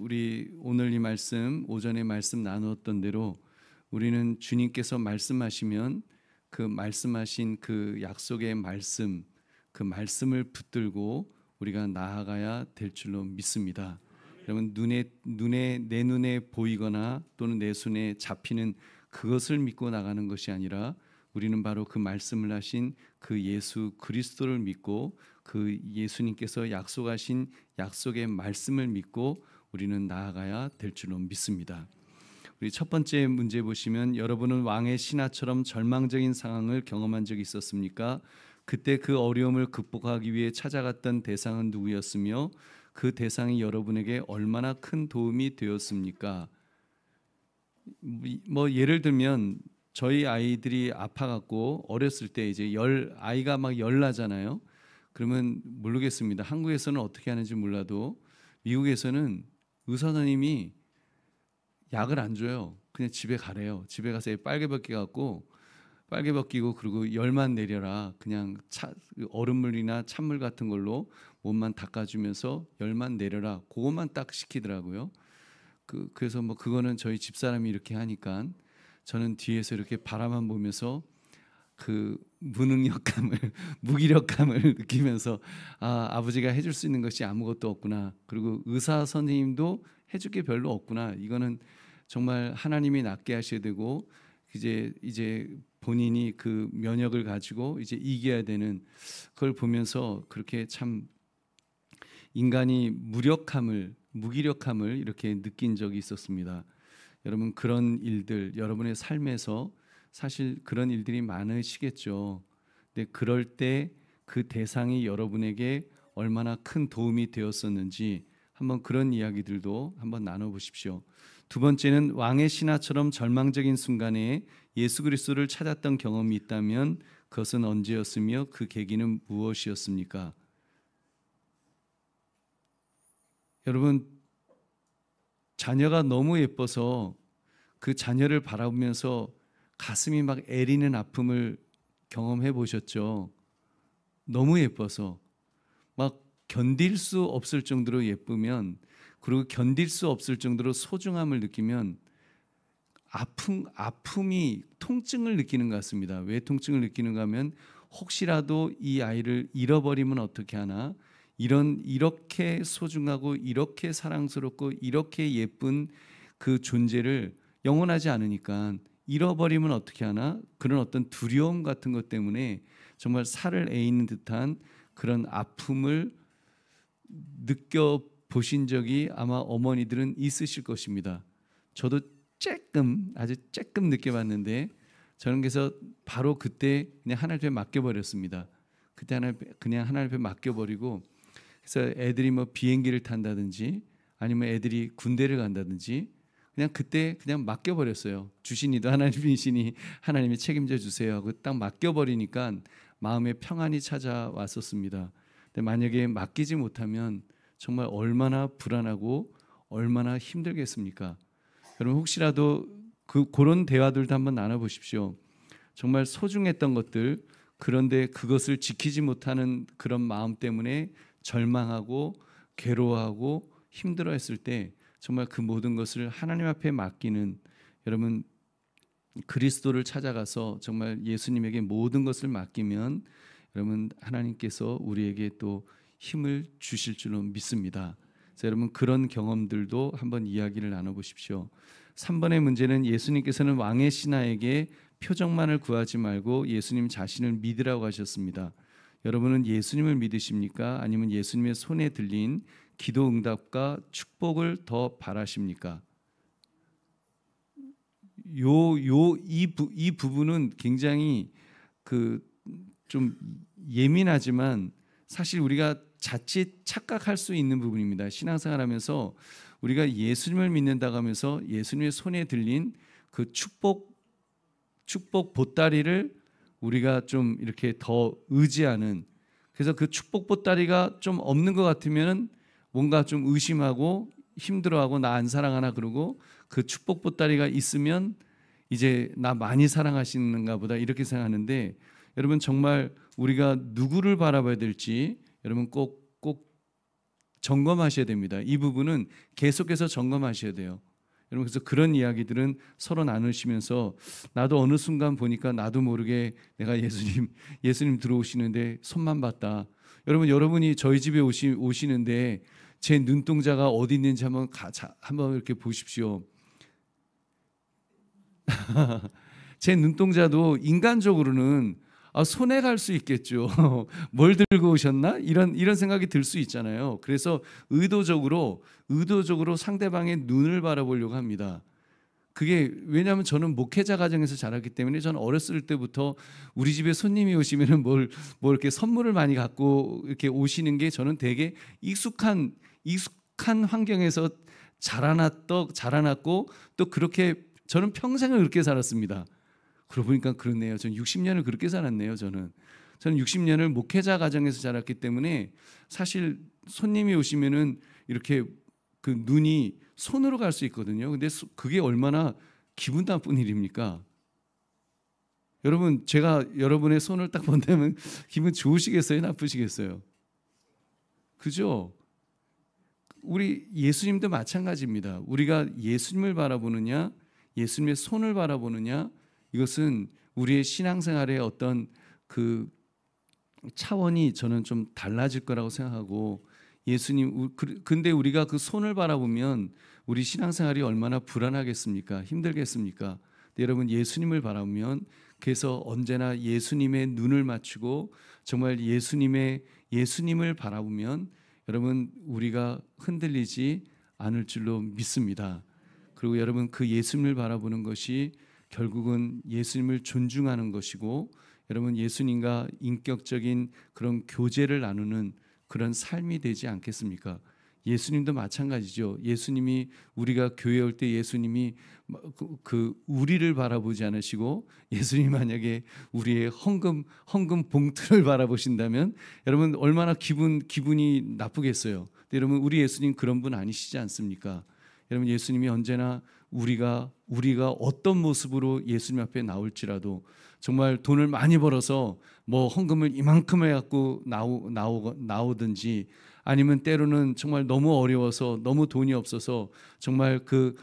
우리 오늘 이 말씀, 오전에 말씀 나누었던 대로 우리는 주님께서 말씀하시면 그 말씀하신 그 약속의 말씀, 그 말씀을 붙들고 우리가 나아가야 될 줄로 믿습니다. 여러분, 내 눈에 보이거나 또는 내 손에 잡히는 그것을 믿고 나가는 것이 아니라 우리는 바로 그 말씀을 하신 그 예수 그리스도를 믿고 그 예수님께서 약속하신 약속의 말씀을 믿고 우리는 나아가야 될 줄로 믿습니다. 우리 첫 번째 문제 보시면, 여러분은 왕의 신하처럼 절망적인 상황을 경험한 적이 있었습니까? 그때 그 어려움을 극복하기 위해 찾아갔던 대상은 누구였으며 그 대상이 여러분에게 얼마나 큰 도움이 되었습니까? 예를 들면 저희 아이들이 아파갖고 어렸을 때 이제 아이가 막 열나잖아요. 그러면 모르겠습니다. 한국에서는 어떻게 하는지 몰라도 미국에서는 의사 선생님이 약을 안 줘요. 그냥 집에 가래요. 집에 가서 빨개 벗기고 그리고 열만 내려라. 그냥 얼음물이나 찬물 같은 걸로 몸만 닦아주면서 열만 내려라. 그것만 딱 시키더라고요. 그래서 그거는 저희 집사람이 이렇게 하니까 저는 뒤에서 이렇게 바라만 보면서 그 무기력감을 느끼면서 아버지가 해줄 수 있는 것이 아무것도 없구나. 그리고 의사 선생님도 해줄 게 별로 없구나. 이거는 정말 하나님이 낫게 하셔야 되고 이제 본인이 그 면역을 가지고 이제 이겨야 되는 그걸 보면서 그렇게 참 인간이 무기력함을 이렇게 느낀 적이 있었습니다. 여러분, 그런 일들 여러분의 삶에서 사실 그런 일들이 많으시겠죠. 근데 그럴 때 그 대상이 여러분에게 얼마나 큰 도움이 되었었는지 한번 그런 이야기들도 한번 나눠보십시오. 두 번째는 왕의 신하처럼 절망적인 순간에 예수 그리스도를 찾았던 경험이 있다면 그것은 언제였으며 그 계기는 무엇이었습니까? 여러분, 자녀가 너무 예뻐서 그 자녀를 바라보면서 가슴이 막 애리는 아픔을 경험해 보셨죠? 너무 예뻐서 막 견딜 수 없을 정도로 예쁘면, 그리고 견딜 수 없을 정도로 소중함을 느끼면 아픔이 통증을 느끼는 것 같습니다. 왜 통증을 느끼는가 하면 혹시라도 이 아이를 잃어버리면 어떻게 하나, 이렇게 소중하고 이렇게 사랑스럽고 이렇게 예쁜 그 존재를 영원하지 않으니까 잃어버리면 어떻게 하나, 그런 어떤 두려움 같은 것 때문에 정말 살을 에이는 듯한 그런 아픔을 느껴보신 적이 아마 어머니들은 있으실 것입니다. 저도 아주 조금 느껴봤는데, 저는 그래서 바로 그때 그냥 하나님 앞에 맡겨버렸습니다. 그때 그냥 하나님 앞에 맡겨버리고, 그래서 애들이 비행기를 탄다든지 아니면 애들이 군대를 간다든지 그냥 그때 그냥 맡겨버렸어요. 주신 이도 하나님이시니 하나님이 책임져 주세요 하고 딱 맡겨버리니까 마음의 평안이 찾아왔었습니다. 근데 만약에 맡기지 못하면 정말 얼마나 불안하고 얼마나 힘들겠습니까? 여러분, 혹시라도 그런 대화들도 한번 나눠보십시오. 정말 소중했던 것들, 그런데 그것을 지키지 못하는 그런 마음 때문에 절망하고 괴로워하고 힘들어했을 때 정말 그 모든 것을 하나님 앞에 맡기는, 여러분, 그리스도를 찾아가서 정말 예수님에게 모든 것을 맡기면 여러분, 하나님께서 우리에게 또 힘을 주실 줄로 믿습니다. 그래서 여러분, 그런 경험들도 한번 이야기를 나눠보십시오. 3번의 문제는, 예수님께서는 왕의 신하에게 표적만을 구하지 말고 예수님 자신을 믿으라고 하셨습니다. 여러분은 예수님을 믿으십니까? 아니면 예수님의 손에 들린 기도 응답과 축복을 더 바라십니까? 이 부분은 굉장히 좀 예민하지만 사실 우리가 자칫 착각할 수 있는 부분입니다. 신앙생활하면서 우리가 예수님을 믿는다고 하면서 예수님의 손에 들린 그 축복 보따리를 우리가 좀 이렇게 더 의지하는, 그래서 그 축복 보따리가 좀 없는 것 같으면 뭔가 좀 의심하고 힘들어하고 나 안 사랑하나 그러고, 그 축복 보따리가 있으면 이제 나 많이 사랑하시는가 보다 이렇게 생각하는데, 여러분, 정말 우리가 누구를 바라봐야 될지 여러분 꼭 점검하셔야 됩니다. 이 부분은 계속해서 점검하셔야 돼요. 여러분, 그래서 그런 이야기들은 서로 나누시면서 나도 어느 순간 보니까 나도 모르게 내가 예수님 들어오시는데 손만 봤다. 여러분이 저희 집에 오시는데 제 눈동자가 어디 있는지 한번 이렇게 보십시오. 제 눈동자도 인간적으로는 손에 갈 수 있겠죠. 뭘 들고 오셨나? 이런 생각이 들 수 있잖아요. 그래서 의도적으로 상대방의 눈을 바라보려고 합니다. 그게 왜냐하면 저는 목회자 가정에서 자랐기 때문에 저는 어렸을 때부터 우리 집에 손님이 오시면은 뭘 이렇게 선물을 많이 갖고 이렇게 오시는 게 저는 되게 익숙한 환경에서 자라났고 또 그렇게 저는 평생을 그렇게 살았습니다. 그러고 보니까 그렇네요. 저는 60년을 그렇게 살았네요. 저는 60년을 목회자 가정에서 자랐기 때문에 사실 손님이 오시면은 이렇게 그 눈이 손으로 갈 수 있거든요. 근데 그게 얼마나 기분 나쁜 일입니까? 여러분, 제가 여러분의 손을 딱 본다면 기분 좋으시겠어요? 나쁘시겠어요? 그죠? 우리 예수님도 마찬가지입니다. 우리가 예수님을 바라보느냐, 예수님의 손을 바라보느냐, 이것은 우리의 신앙생활의 어떤 그 차원이 저는 좀 달라질 거라고 생각하고, 근데 우리가 그 손을 바라보면 우리 신앙생활이 얼마나 불안하겠습니까? 힘들겠습니까? 여러분, 예수님을 바라보면, 그래서 언제나 예수님의 눈을 맞추고 정말 예수님을 바라보면 여러분, 우리가 흔들리지 않을 줄로 믿습니다. 그리고 여러분, 그 예수님을 바라보는 것이 결국은 예수님을 존중하는 것이고, 여러분, 예수님과 인격적인 그런 교제를 나누는 그런 삶이 되지 않겠습니까? 예수님도 마찬가지죠. 예수님이, 우리가 교회 올 때 예수님이 우리를 바라보지 않으시고, 예수님이 만약에 우리의 헌금 봉투를 바라보신다면 여러분, 얼마나 기분이 나쁘겠어요. 근데 여러분, 우리 예수님 그런 분 아니시지 않습니까? 여러분, 예수님이 언제나 우리가 어떤 모습으로 예수님 앞에 나올지라도, 정말 돈을 많이 벌어서 뭐 헌금을 이만큼 해갖고 나오든지, 아니면 때로는 정말 너무 어려워서 너무 돈이 없어서 정말 그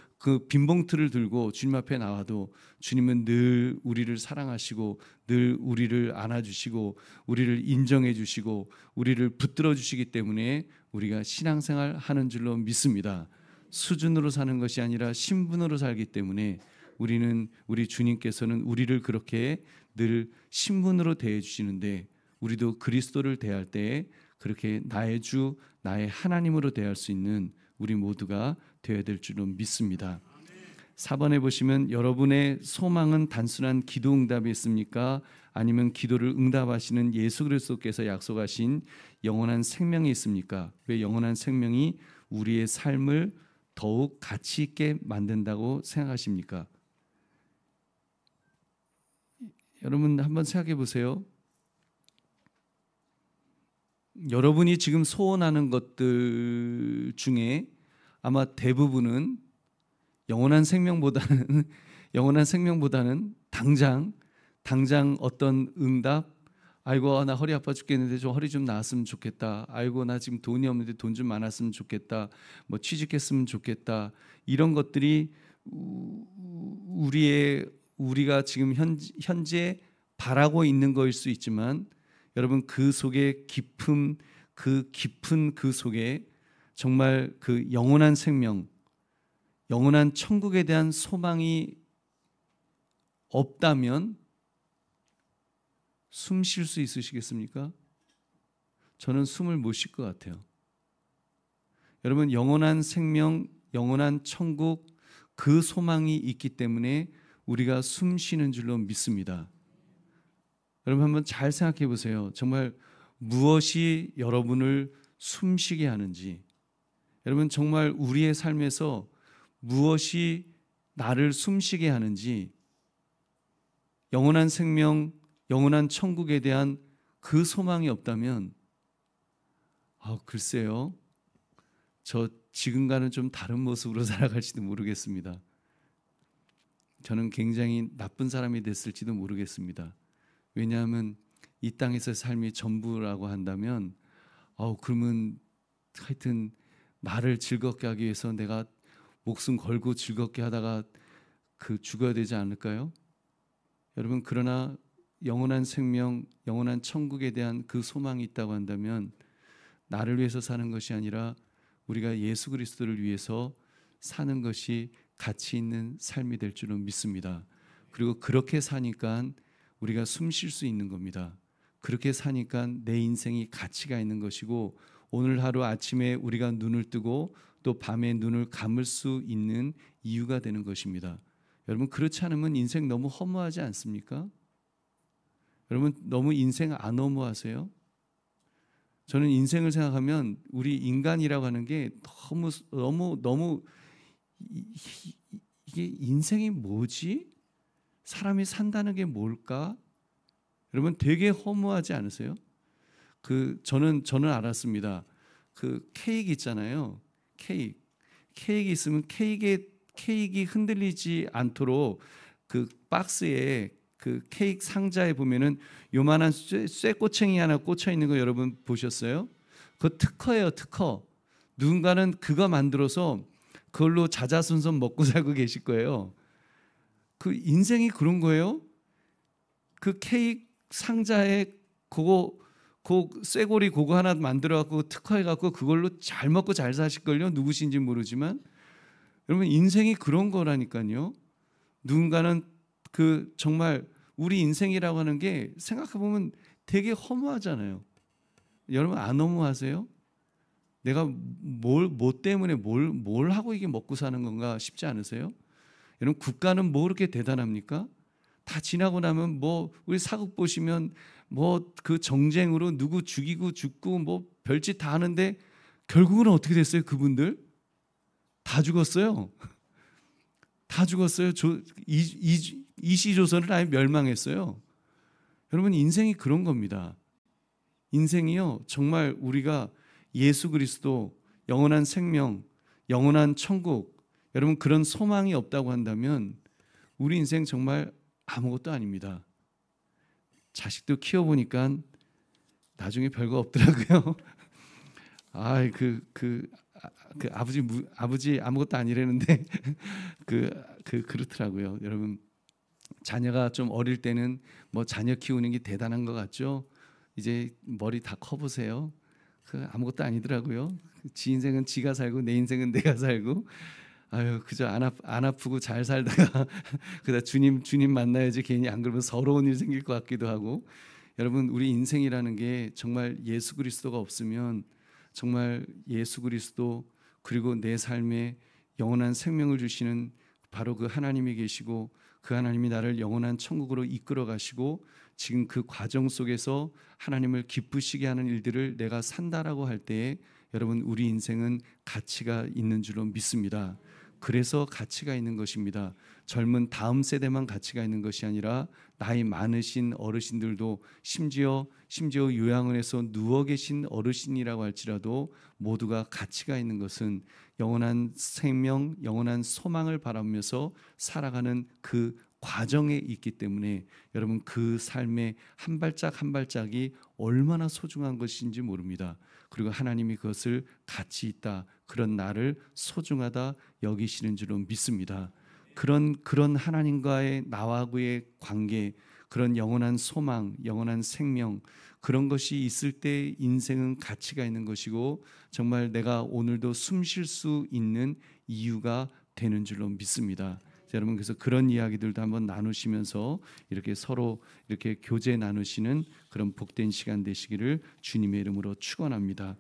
빈봉투를 들고 주님 앞에 나와도 주님은 늘 우리를 사랑하시고 늘 우리를 안아주시고 우리를 인정해 주시고 우리를 붙들어 주시기 때문에 우리가 신앙생활 하는 줄로 믿습니다. 수준으로 사는 것이 아니라 신분으로 살기 때문에 우리 주님께서는 우리를 그렇게 늘 신분으로 대해 주시는데, 우리도 그리스도를 대할 때 그렇게 나의 주, 나의 하나님으로 대할 수 있는 우리 모두가 되어야 될 줄로 믿습니다. 4번에 보시면, 여러분의 소망은 단순한 기도 응답이 있습니까? 아니면 기도를 응답하시는 예수 그리스도께서 약속하신 영원한 생명이 있습니까? 왜 영원한 생명이 우리의 삶을 더욱 가치 있게 만든다고 생각하십니까? 여러분, 한번 생각해 보세요. 여러분이 지금 소원하는 것들 중에 아마 대부분은 영원한 생명보다는 당장 어떤 응답, 아이고 나 허리 아파 죽겠는데 좀 허리 좀 나았으면 좋겠다, 아이고 나 지금 돈이 없는데 돈 좀 많았으면 좋겠다, 뭐 취직했으면 좋겠다, 이런 것들이 우리가 지금 현재 바라고 있는 거일 수 있지만, 여러분, 그 속에 깊은 그 속에 정말 그 영원한 생명, 영원한 천국에 대한 소망이 없다면 숨 쉴 수 있으시겠습니까? 저는 숨을 못 쉴 것 같아요. 여러분, 영원한 생명, 영원한 천국, 그 소망이 있기 때문에 우리가 숨 쉬는 줄로 믿습니다. 여러분, 한번 잘 생각해 보세요. 정말 무엇이 여러분을 숨쉬게 하는지, 여러분, 정말 우리의 삶에서 무엇이 나를 숨쉬게 하는지, 영원한 생명, 영원한 천국에 대한 그 소망이 없다면, 글쎄요, 저 지금과는 좀 다른 모습으로 살아갈지도 모르겠습니다. 저는 굉장히 나쁜 사람이 됐을지도 모르겠습니다. 왜냐하면 이 땅에서 삶이 전부라고 한다면, 그러면 하여튼 말을 즐겁게 하기 위해서 내가 목숨 걸고 즐겁게 하다가 죽어야 되지 않을까요? 여러분, 그러나 영원한 생명, 영원한 천국에 대한 그 소망이 있다고 한다면 나를 위해서 사는 것이 아니라 우리가 예수 그리스도를 위해서 사는 것이 가치 있는 삶이 될 줄은 믿습니다. 그리고 그렇게 사니까 우리가 숨 쉴 수 있는 겁니다. 그렇게 사니까 내 인생이 가치가 있는 것이고, 오늘 하루 아침에 우리가 눈을 뜨고 또 밤에 눈을 감을 수 있는 이유가 되는 것입니다. 여러분, 그렇지 않으면 인생 너무 허무하지 않습니까? 여러분, 너무 인생 안 허무하세요? 저는 인생을 생각하면 우리 인간이라고 하는 게 너무 이게 인생이 뭐지? 사람이 산다는 게 뭘까? 여러분, 되게 허무하지 않으세요? 저는 알았습니다. 케이크 있잖아요. 케이크 있으면 케이크 흔들리지 않도록 그 박스에 케이크 상자에 보면은 요만한 쇠꼬챙이 하나 꽂혀 있는 거 여러분 보셨어요? 그거 특허예요, 특허. 누군가는 그거 만들어서 그걸로 자자손손 먹고 살고 계실 거예요. 인생이 그런 거예요. 케이크 상자에 쇠고리 그거 하나 만들어 갖고 특허해 갖고 그걸로 잘 먹고 잘 사실걸요. 누구신지 모르지만 여러분, 인생이 그런 거라니까요. 누군가는 정말 우리 인생이라고 하는 게 생각해 보면 되게 허무하잖아요. 여러분, 안 허무하세요? 내가 뭐 때문에 뭘 하고 이게 먹고 사는 건가 싶지 않으세요? 여러분, 국가는 뭐 그렇게 대단합니까? 다 지나고 나면 우리 사극 보시면 정쟁으로 누구 죽이고 죽고 별짓 다 하는데 결국은 어떻게 됐어요? 그분들 다 죽었어요. 다 죽었어요. 이시조선은 아예 멸망했어요. 여러분, 인생이 그런 겁니다. 인생이요, 정말 우리가 예수 그리스도, 영원한 생명, 영원한 천국, 여러분, 그런 소망이 없다고 한다면 우리 인생 정말 아무것도 아닙니다. 자식도 키워보니까 나중에 별거 없더라고요. 아버지 아무것도 아니라는데 그렇더라고요. 여러분, 자녀가 좀 어릴 때는 자녀 키우는 게 대단한 것 같죠? 이제 머리 다 커보세요. 아무것도 아니더라고요. 지 인생은 지가 살고 내 인생은 내가 살고, 그저 안 아프고 잘 살다가 그다 주님 만나야지, 괜히 안 그러면 서러운 일 생길 것 같기도 하고. 여러분, 우리 인생이라는 게 정말 예수 그리스도가 없으면, 정말 예수 그리스도 그리고 내 삶에 영원한 생명을 주시는 바로 그 하나님이 계시고, 그 하나님이 나를 영원한 천국으로 이끌어 가시고, 지금 그 과정 속에서 하나님을 기쁘시게 하는 일들을 내가 산다라고 할 때에 여러분, 우리 인생은 가치가 있는 줄로 믿습니다. 그래서 가치가 있는 것입니다. 젊은 다음 세대만 가치가 있는 것이 아니라 나이 많으신 어르신들도, 심지어 요양원에서 누워 계신 어르신이라고 할지라도 모두가 가치가 있는 것은 영원한 생명, 영원한 소망을 바라면서 살아가는 그 과정에 있기 때문에 여러분, 그 삶의 한 발짝 한 발짝이 얼마나 소중한 것인지 모릅니다. 그리고 하나님이 그것을 가치 있다, 그런 나를 소중하다 여기시는 줄로 믿습니다. 그런 하나님과의 나와의 관계, 그런 영원한 소망, 영원한 생명, 그런 것이 있을 때 인생은 가치가 있는 것이고, 정말 내가 오늘도 숨 쉴 수 있는 이유가 되는 줄로 믿습니다. 여러분, 그래서 그런 이야기들도 한번 나누시면서 이렇게 서로 이렇게 교제 나누시는 그런 복된 시간 되시기를 주님의 이름으로 축원합니다.